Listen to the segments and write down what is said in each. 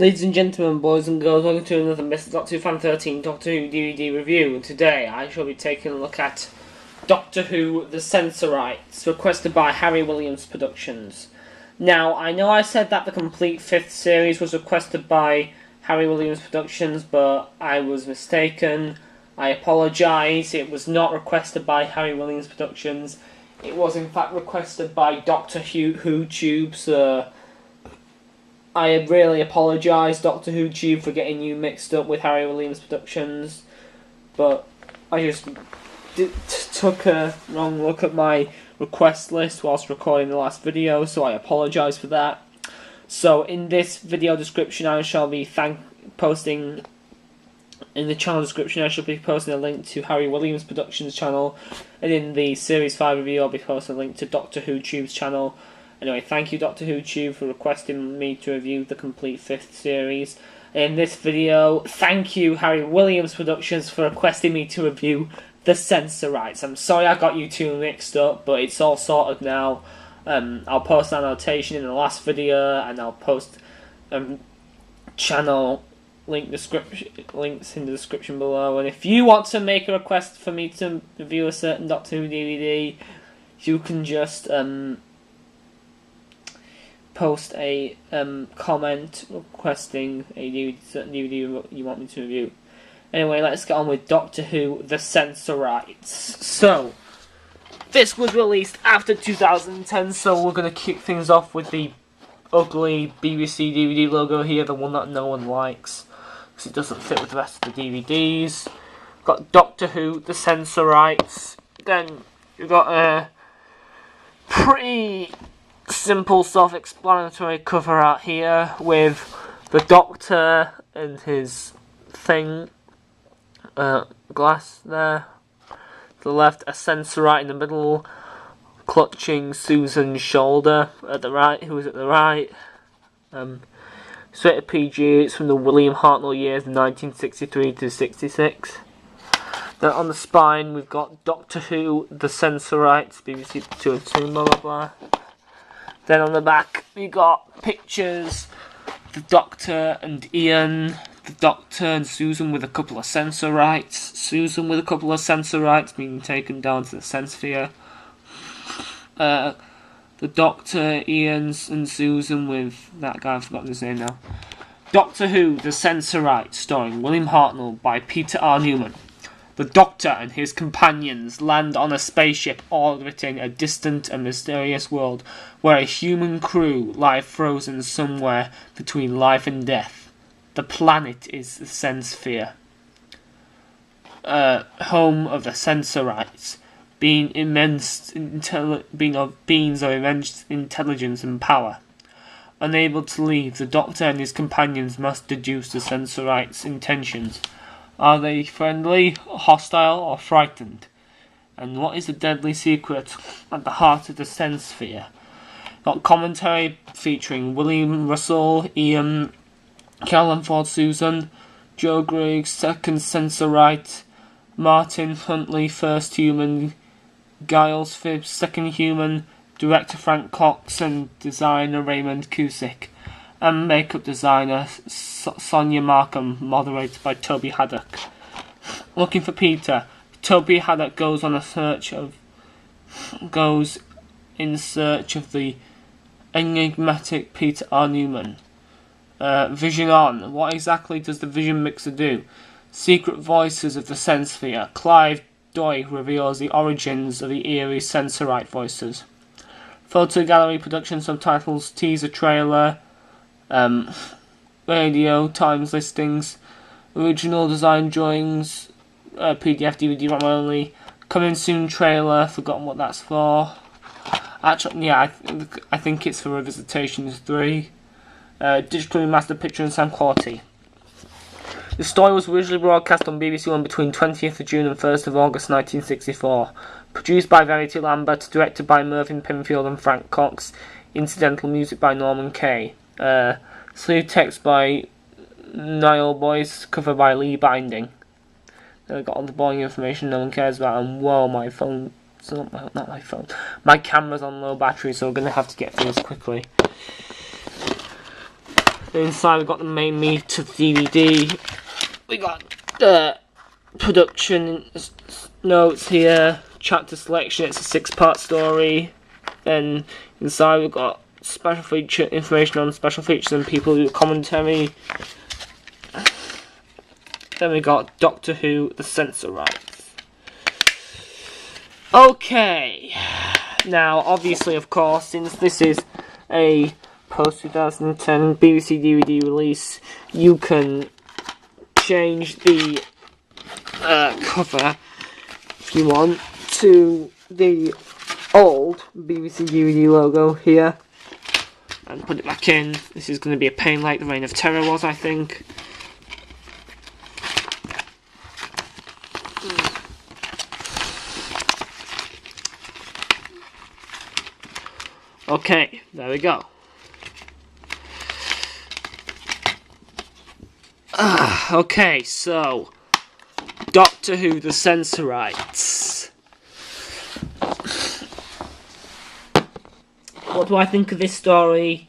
Ladies and gentlemen, boys and girls, welcome to another Mr. Doctor Who Fan 13 Doctor Who DVD review. Today I shall be taking a look at Doctor Who The Sensorites, requested by HarryWilliamsProductions. Now, I know I said that the complete 5th series was requested by HarryWilliamsProductions, but I was mistaken. I apologise. It was not requested by HarryWilliamsProductions. It was in fact requested by Doctor Who Tube, so I really apologise, Doctor Who Tube, for getting you mixed up with HarryWilliamsProductions, but I just took a wrong look at my request list whilst recording the last video, so I apologise for that. So in this video description I shall be posting, in the channel description I shall be posting a link to HarryWilliamsProductions channel, and in the Series 5 review I'll be posting a link to Doctor Who Tube's channel. Anyway, thank you Doctor Who Tube for requesting me to review the complete 5th series. In this video, thank you HarryWilliamsProductions for requesting me to review The Sensorites. I'm sorry I got you two mixed up, but it's all sorted now. I'll post an annotation in the last video, and I'll post channel links in the description below. And if you want to make a request for me to review a certain Doctor Who DVD, you can just post a comment requesting a certain DVD you want me to review. Anyway, let's get on with Doctor Who The Sensorites. So, this was released after 2010, so we're going to kick things off with the ugly BBC DVD logo here, the one that no one likes, because it doesn't fit with the rest of the DVDs. Got Doctor Who The Sensorites. Then you've got a pretty simple self-explanatory cover art here with the Doctor and his thing, glass there. To the left, a Sensorite in the middle, clutching Susan's shoulder at the right, who is at the right. It's rated PG, it's from the William Hartnell years, 1963 to 66. Then on the spine, we've got Doctor Who The Sensorites, BBC 2 and 2, blah blah blah. Then on the back, we got pictures of the Doctor and Ian, the Doctor and Susan with a couple of Sensorites, Susan with a couple of Sensorites being taken down to the Sensphere, the Doctor, Ian and Susan with that guy, I've forgotten his name now. Doctor Who The Sensorites, starring William Hartnell, by Peter R. Newman. The Doctor and his companions land on a spaceship orbiting a distant and mysterious world where a human crew lie frozen somewhere between life and death. The planet is the Sensphere, home of the Sensorites, being of beings of immense intelligence and power. Unable to leave, the Doctor and his companions must deduce the Sensorites' intentions. Are they friendly, hostile, or frightened? And what is the deadly secret at the heart of the Sensphere? Got commentary featuring William Russell, Ian, Callan Ford Susan, Joe Griggs, second Sensorite, Martin Huntley, first human, Giles Phibbs, second human, director Frank Cox, and designer Raymond Cusick, and makeup designer Sonia Markham, moderated by Toby Haddock. Looking for Peter, Toby Haddock goes in search of the enigmatic Peter R. Newman. Vision on. What exactly does the Vision Mixer do? Secret Voices of the Sensphere. Clive Doig reveals the origins of the eerie Sensorite voices. Photo gallery production subtitles, teaser trailer, radio times listings, original design drawings, PDF DVD ROM only, coming soon trailer, forgotten what that's for. Actually, yeah, I think it's for Revisitations 3. Digitally remastered picture and sound quality. The story was originally broadcast on BBC One between 20th of June and 1st of August 1964. Produced by Verity Lambert, directed by Mervyn Pinfield and Frank Cox, incidental music by Norman Kay. Sleeve text by Niall Boyce, cover by Lee Binding. Then I got all the boring information no one cares about, and whoa, my phone, not my phone, my camera's on low battery, so we're going to have to get through this quickly. Inside we've got the main meat of the DVD. We got the production notes here, chapter selection. It's a 6-part story. Then inside we've got special feature information on special features and people who do commentary. Then we got Doctor Who, the Sensorites. Okay, now obviously, of course, since this is a post-2010 BBC DVD release, you can change the cover, if you want, to the old BBC DVD logo here, and put it back in. This is going to be a pain like the Reign of Terror was, I think. Okay, there we go. Okay, so Doctor Who, the Sensorites. What do I think of this story?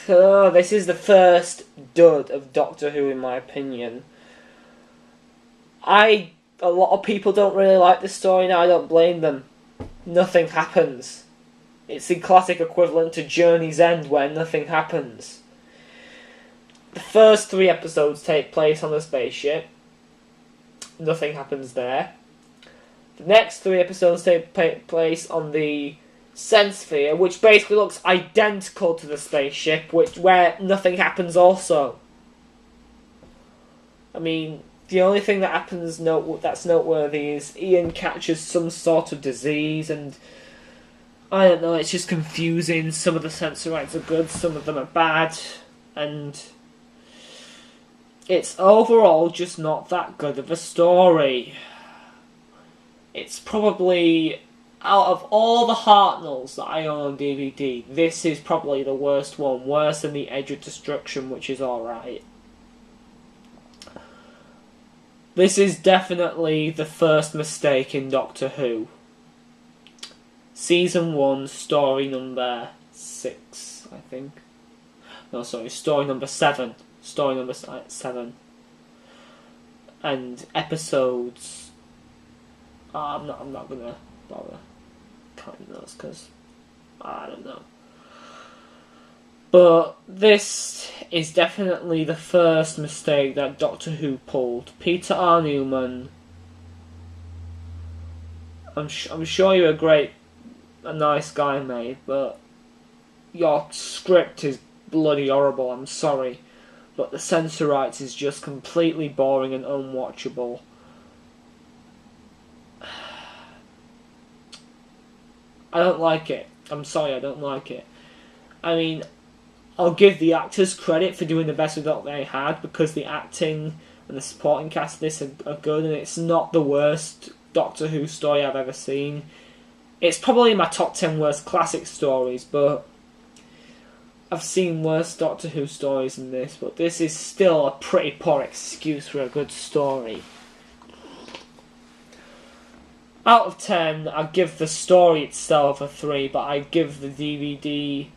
So this is the first dud of Doctor Who, in my opinion. A lot of people don't really like this story, and I don't blame them. Nothing happens. It's the classic equivalent to Journey's End, where nothing happens. The first 3 episodes take place on the spaceship. Nothing happens there. The next 3 episodes take place on the Sensphere, which basically looks identical to the spaceship, where nothing happens also. I mean, the only thing that happens that's noteworthy is Ian catches some sort of disease, and I don't know, it's just confusing. Some of the Sensorites are good, some of them are bad, and it's overall just not that good of a story. It's probably, out of all the Hartnells that I own on DVD, this is probably the worst one, worse than The Edge of Destruction, which is alright. This is definitely the first mistake in Doctor Who. Season 1, story number 6, I think. No, sorry, story number 7. Story number 7. And episodes... I'm not gonna bother counting those, because I don't know. But this is definitely the first mistake that Doctor Who pulled. Peter R. Newman, I'm sure you're a nice guy, mate, but your script is bloody horrible, I'm sorry. But the Sensorites is just completely boring and unwatchable. I don't like it. I'm sorry, I don't like it. I mean, I'll give the actors credit for doing the best with what they had, because the acting and the supporting cast of this are good, and it's not the worst Doctor Who story I've ever seen. It's probably in my top 10 worst classic stories, but I've seen worse Doctor Who stories than this, but this is still a pretty poor excuse for a good story. Out of 10, I'd give the story itself a 3, but I'd give the DVD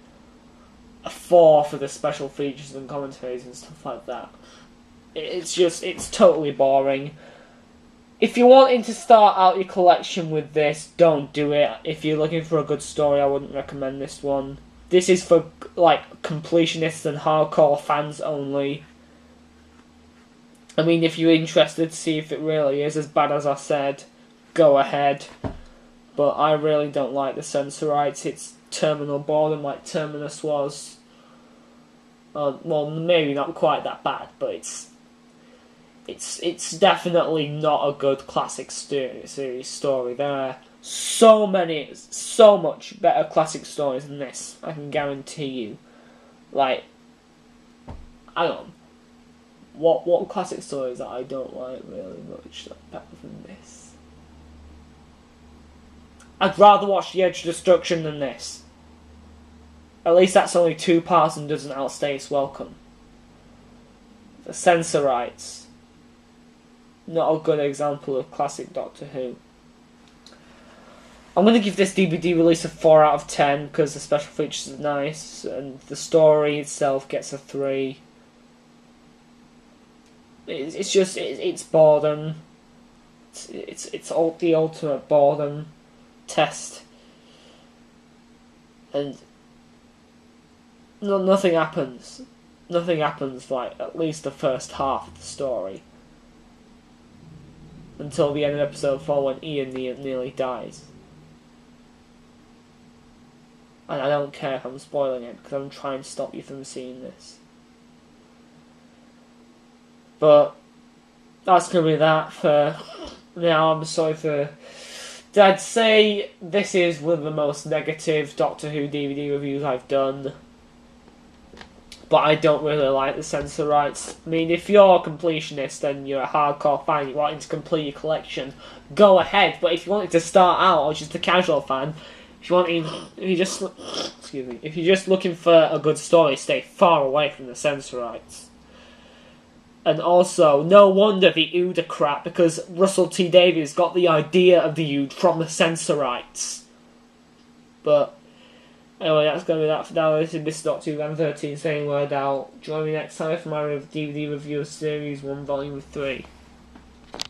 a 4 for the special features and commentaries and stuff like that. It's totally boring. If you're wanting to start out your collection with this, don't do it. If you're looking for a good story, I wouldn't recommend this one. This is for, like, completionists and hardcore fans only. I mean, if you're interested to see if it really is as bad as I said, go ahead. But I really don't like the Sensorites. It's terminal boredom like Terminus was. Well, maybe not quite that bad, but it's definitely not a good classic series story. There are so much better classic stories than this, I can guarantee you. Like, I don't know, what classic stories that I don't like really much that are better than this? I'd rather watch The Edge of Destruction than this. At least that's only 2 parts and doesn't outstay its welcome. The Sensorites. Not a good example of classic Doctor Who. I'm going to give this DVD release a 4 out of 10 because the special features are nice and the story itself gets a 3. It's boredom. It's all the ultimate boredom test, and nothing happens. Nothing happens for like at least the first half of the story until the end of episode 4 when Ian nearly dies. And I don't care if I'm spoiling it because I'm trying to stop you from seeing this. But that's going to be that for now. I'm sorry for... I'd say this is one of the most negative Doctor Who DVD reviews I've done. But I don't really like the Sensorites. I mean, if you're a completionist and you're a hardcore fan, you're wanting to complete your collection, go ahead. But if you wanted to start out or just a casual fan, if you're just looking for a good story, stay far away from the Sensorites. And also, no wonder the Ood are crap, because Russell T Davies got the idea of the Ood from the Sensorites. But anyway, that's going to be that for now. This is Mr. Doctor 2013 saying word out. Join me next time for my DVD review of Series 1 Volume 3.